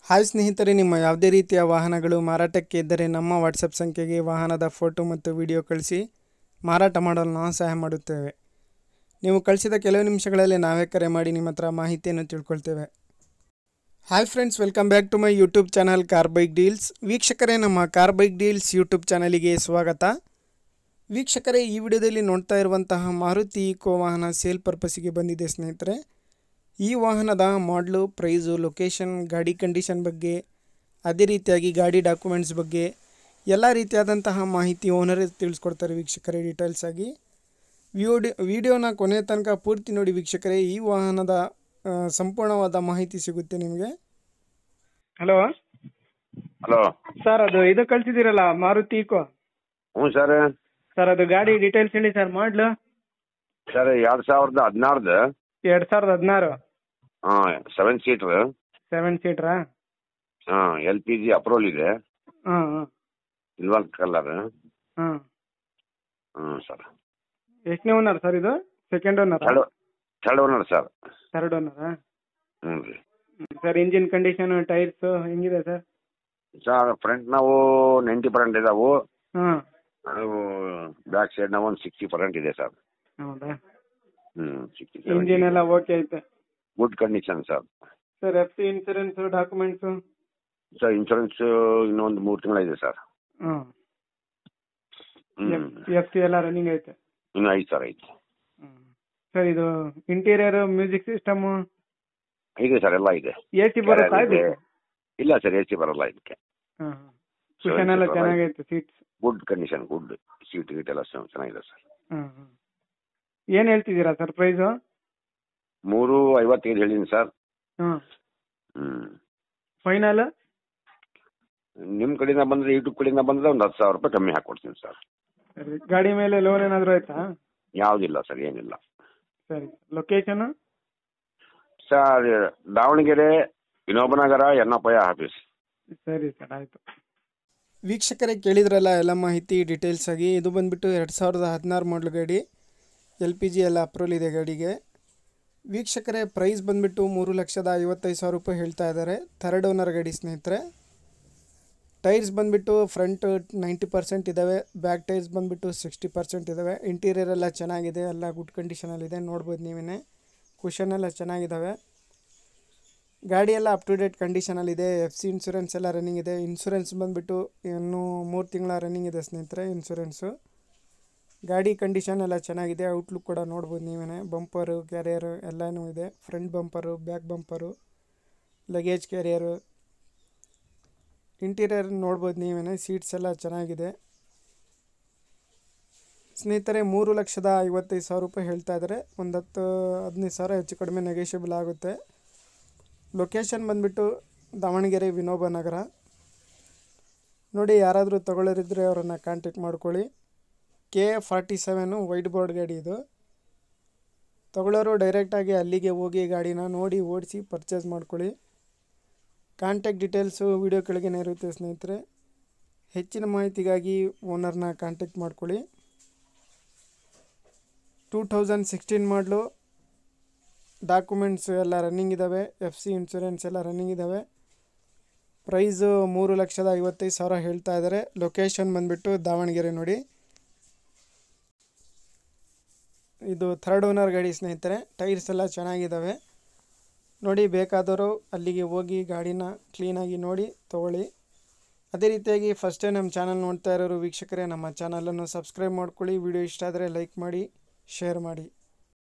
Hi ಸ್ನೇಹಿತರೆ, ನಿಮ್ಮ ಯಾವುದೇ ರೀತಿಯ ವಾಹನಗಳು ಮಾರಾಟಕ್ಕೆ ಇದ್ದರೆ ನಮ್ಮ ವಾಟ್ಸಪ್ ಸಂಖ್ಯೆಗೆ ವಾಹನದ ಫೋಟೋ ಮತ್ತು ವಿಡಿಯೋ ಕಳಿಸಿ ಮಾರಾಟ ಮಾಡಲು ನಾವು ಸಹಾಯ ಮಾಡುತ್ತೇವೆ. ನೀವು ಕಳಿಸಿದ ಕೆಲವು ನಿಮಿಷಗಳಲ್ಲಿ ನಾವೇ ಕರೆ ಮಾಡಿ ನಿಮ್ಮ ಹತ್ರ ಮಾಹಿತಿಯನ್ನು ತಿಳ್ಕೊಳ್ತೇವೆ. Hi friends, welcome back to my YouTube channel car bike deals. ವೀಕ್ಷಕರೇ, ನಮ್ಮ ಕಾರ್ ಬೈಕ್ ಡೀಲ್ಸ್ ಯೂಟ್ಯೂಬ್ ಚಾನಲಿಗೆ ಸ್ವಾಗತ. ವೀಕ್ಷಕರೇ, ಈ ವಿಡಿಯೋದಲ್ಲಿ ನೋಡ್ತಾ ಇರುವಂತಹ ಮಾರುತಿ ಈಕೋ ವಾಹನ ಸೇಲ್ ಪರ್ಪಸ್ಸಿಗೆ ಬಂದಿದೆ ಸ್ನೇಹಿತರೆ. ಈ ವಾಹನದ ಮಾಡಲು, ಪ್ರೈಸು, ಲೊಕೇಶನ್, ಗಾಡಿ ಕಂಡೀಷನ್ ಬಗ್ಗೆ, ಅದೇ ರೀತಿಯಾಗಿ ಗಾಡಿ ಡಾಕ್ಯುಮೆಂಟ್ಸ್ ಬಗ್ಗೆ ಎಲ್ಲ ರೀತಿಯಾದಂತಹ ಮಾಹಿತಿ ಓನರೇ ತಿಳಿಸ್ಕೊಡ್ತಾರೆ ವೀಕ್ಷಕರೇ ಡೀಟೇಲ್ಸ್ ಆಗಿ. ವಿಡಿಯೋನ ಕೊನೆಯ ತನಕ ಪೂರ್ತಿ ನೋಡಿ ವೀಕ್ಷಕರೇ. ಈ ವಾಹನದ ಸಂಪೂರ್ಣವಾದ ಮಾಹಿತಿ ಸಿಗುತ್ತೆ ನಿಮಗೆ. ಹಲೋ ಸರ್, ಅದು ಇದು ಕಳಿಸಿದ್ದೀರಲ್ಲ ಮಾರುತಿ ಈಕೋ. ಹ್ಞೂ ಸರ್. ಸರ್, ಅದು ಗಾಡಿ ಡೀಟೇಲ್ಸ್ ಹೇಳಿ ಸರ್. ಮಾಡಲು ಸರ್ 2016 2016. ಹಾಂ, 7 ಸೀಟ್ರ್. 7 ಸೀಟ್ರಾ? ಹಾಂ, LPG ಅಪ್ರೂವಲ್ ಇದೆ. ಹಾಂ ಹಾಂ ಸಿಲ್ವರ್ ಕಲರ್. ಹಾಂ. ಹ್ಞೂ ಸರ್. ಎಷ್ಟನೇ ಓನರ್ ಸರ್ ಇದು? Second owner? Third owner sir. Third ಓನರಾ? ಹ್ಞೂ ರೀ ಸರ್. ಇಂಜಿನ್ ಕಂಡೀಷನ್, ಟೈರ್ಸು ಹೆಂಗಿದೆ ಸರ್? ಸರ್, ಫ್ರಂಟ್ ನಾವು 90% ಇದಾವು. ಹಾಂ. ಬ್ಯಾಕ್ ಸೈಡ್ ನಾವು ಒಂದು 60% ಇದೆ ಸರ್. ಹೌದಾ? 60. ಇಂಜಿನ್ ಎಲ್ಲ ಓಕೆ ಐತೆ? Good condition sir. Sir, FC insurance, documents? Sir, insurance ಇನ್ನೊಂದು 3 ತಿಂಗಳಿದೆ ಸರ್. ಹಾಂ. ಹ್ಞೂ. FC ಎಲ್ಲ ರನ್ನಿಂಗ್ ಐತೆ? ಇನ್ನೂ 5 ಸರ್ ಐತೆ. ಸರ್, ಇದು ಇಂಟೀರಿಯರು, ಮ್ಯೂಸಿಕ್ ಸಿಸ್ಟಮು ಇದೆ ಸರ್, ಎಲ್ಲ ಇದೆ. AC ಬರುತ್ತಾ ಇದಕ್ಕೆ? ಇಲ್ಲ ಸರ್, AC ಬರಲ್ಲ ಇದಕ್ಕೆ. ಹಾಂ. ಕುಷನ್ ಎಲ್ಲ ಚೆನ್ನಾಗೈತೆ? Seats good condition, good seat ಗೀಟ್ ಎಲ್ಲ ಚೆನ್ನಾಗಿದೆ ಸರ್. ಹಾಂ ಹಾಂ. ಏನು ಹೇಳ್ತಿದ್ದೀರಾ ಸರ್ ಪ್ರೈಸು? 355 ಹೇಳಿದ್ದೀನಿ ಸರ್. ಹಾಂ. ಹ್ಞೂ. ಫೈನಲ್ ನಿಮ್ಮ ಕಡೆಯಿಂದ ಬಂದರೆ, ಯೂಟ್ಯೂಬ್ ಕಡೆಯಿಂದ ಬಂದರೆ ಒಂದು 10,000 ರೂಪಾಯಿ ಕಮ್ಮಿ ಹಾಕ್ಕೊಡ್ತೀನಿ ಸರ್. ಸರಿ. ಗಾಡಿ ಮೇಲೆ ಲೋನ್ ಏನಾದರೂ ಆಯ್ತಾ? ಯಾವುದಿಲ್ಲ ಸರ್, ಏನಿಲ್ಲ. ಸರಿ. ಲೊಕೇಶನು? ಸರ್, ದಾವಣಗೆರೆ ವಿನೋಬನಗರ ಎನ್ನಪ್ಪಯ್ಯ ಆಫೀಸ್. ಸರಿ ಸರ್, ಆಯಿತು. ವೀಕ್ಷಕರೇ, ಕೇಳಿದ್ರಲ್ಲ ಎಲ್ಲ ಮಾಹಿತಿ ಡೀಟೇಲ್ಸ್ ಆಗಿ. ಇದು ಬಂದುಬಿಟ್ಟು 2016 ಮಾಡಲು ಗಾಡಿ. LPG ಎಲ್ಲ ಅಪ್ರೂವಲ್ ಇದೆ ಗಾಡಿಗೆ. ವೀಕ್ಷಕರೇ, ಪ್ರೈಸ್ ಬಂದುಬಿಟ್ಟು 3,55,000 ರೂಪಾಯಿ ಹೇಳ್ತಾ ಇದ್ದಾರೆ. ಥರ್ಡ್ ಓನರ್ ಗಾಡಿ ಸ್ನೇಹಿತರೆ. ಟೈರ್ಸ್ ಬಂದುಬಿಟ್ಟು ಫ್ರಂಟ್ 90% ಇದ್ದಾವೆ, ಬ್ಯಾಕ್ ಟೈರ್ಸ್ ಬಂದುಬಿಟ್ಟು 60% ಇದ್ದಾವೆ. ಇಂಟೀರಿಯರ್ ಎಲ್ಲ ಚೆನ್ನಾಗಿದೆ, ಎಲ್ಲ ಗುಡ್ ಕಂಡೀಷನಲ್ಲಿದೆ, ನೋಡ್ಬೋದು ನೀವೇ. ಕುಷನ್ ಎಲ್ಲ ಚೆನ್ನಾಗಿದ್ದಾವೆ. ಗಾಡಿ ಎಲ್ಲ ಅಪ್ ಟು ಡೇಟ್ ಕಂಡೀಷನಲ್ಲಿದೆ. FC ಇನ್ಸೂರೆನ್ಸ್ ಎಲ್ಲ ರನ್ನಿಂಗ್ ಇದೆ. ಇನ್ಸೂರೆನ್ಸ್ ಬಂದುಬಿಟ್ಟು ಇನ್ನೂ 3 ತಿಂಗಳ ರನ್ನಿಂಗ್ ಇದೆ ಸ್ನೇಹಿತರೆ ಇನ್ಸೂರೆನ್ಸು. ಗಾಡಿ ಕಂಡೀಷನ್ ಎಲ್ಲ ಚೆನ್ನಾಗಿದೆ. ಔಟ್ಲುಕ್ ಕೂಡ ನೋಡ್ಬೋದು ನೀವೇ. ಬಂಪರು, ಕ್ಯಾರಿಯರು ಎಲ್ಲನೂ ಇದೆ. Front bumper, back bumper, luggage carrier, interior ನೋಡ್ಬೋದು ನೀವೇ. ಸೀಟ್ಸ್ ಎಲ್ಲ ಚೆನ್ನಾಗಿದೆ ಸ್ನೇಹಿತರೆ. 3,55,000 ರೂಪಾಯಿ ಹೇಳ್ತಾ ಇದ್ದಾರೆ. ಒಂದು 10-15,000 ಹೆಚ್ಚು ಕಡಿಮೆ ನೆಗೋಷಿಯಬಲ್ ಆಗುತ್ತೆ. ಲೊಕೇಶನ್ ಬಂದುಬಿಟ್ಟು ದಾವಣಗೆರೆ ವಿನೋಬನಗರ. ನೋಡಿ, ಯಾರಾದರೂ ತಗೊಳ್ಳೋರಿದ್ದರೆ ಅವರನ್ನು ಕಾಂಟ್ಯಾಕ್ಟ್ ಮಾಡ್ಕೊಳ್ಳಿ. KA47 ವೈಟ್ ಬೋರ್ಡ್ ಗಾಡಿ ಇದು. ತಗೊಳ್ಳೋರು ಡೈರೆಕ್ಟಾಗಿ ಅಲ್ಲಿಗೆ ಹೋಗಿ ಗಾಡಿನ ನೋಡಿ ಓಡಿಸಿ ಪರ್ಚೇಸ್ ಮಾಡ್ಕೊಳ್ಳಿ. ಕಾಂಟ್ಯಾಕ್ಟ್ ಡೀಟೇಲ್ಸು ವಿಡಿಯೋ ಕೆಳಗೆ ಇರುತ್ತೆ ಸ್ನೇಹಿತರೆ. ಹೆಚ್ಚಿನ ಮಾಹಿತಿಗಾಗಿ ಓನರ್ನ ಕಾಂಟ್ಯಾಕ್ಟ್ ಮಾಡ್ಕೊಳ್ಳಿ. 2016 ಮಾಡಲು, ಡಾಕ್ಯುಮೆಂಟ್ಸ್ ಎಲ್ಲ ರನ್ನಿಂಗ್ ಇದ್ದಾವೆ. FC ಇನ್ಸೂರೆನ್ಸ್ ಎಲ್ಲ ರನ್ನಿಂಗ್ ಇದ್ದಾವೆ. ಪ್ರೈಸು 3,55,000 ಹೇಳ್ತಾ ಇದ್ದಾರೆ. ಲೊಕೇಶನ್ ಬಂದುಬಿಟ್ಟು ದಾವಣಗೆರೆ. ನೋಡಿ, ಇದು ಥರ್ಡ್ ಓನರ್ ಗಾಡಿ ಸ್ನೇಹಿತರೆ. ಟೈರ್ಸ್ ಎಲ್ಲ ಚೆನ್ನಾಗಿದ್ದಾವೆ. ನೋಡಿ, ಬೇಕಾದವರು ಅಲ್ಲಿಗೆ ಹೋಗಿ ಗಾಡಿನ ಕ್ಲೀನಾಗಿ ನೋಡಿ ತೊಗೊಳ್ಳಿ. ಅದೇ ರೀತಿಯಾಗಿ ಫಸ್ಟ್ ಟೈಮ್ ನಮ್ಮ ಚಾನಲ್ ನೋಡ್ತಾ ಇರೋರು ವೀಕ್ಷಕರೇ, ನಮ್ಮ ಚಾನಲನ್ನು ಸಬ್ಸ್ಕ್ರೈಬ್ ಮಾಡ್ಕೊಳ್ಳಿ. ವಿಡಿಯೋ ಇಷ್ಟ ಆದರೆ ಲೈಕ್ ಮಾಡಿ, ಶೇರ್ ಮಾಡಿ.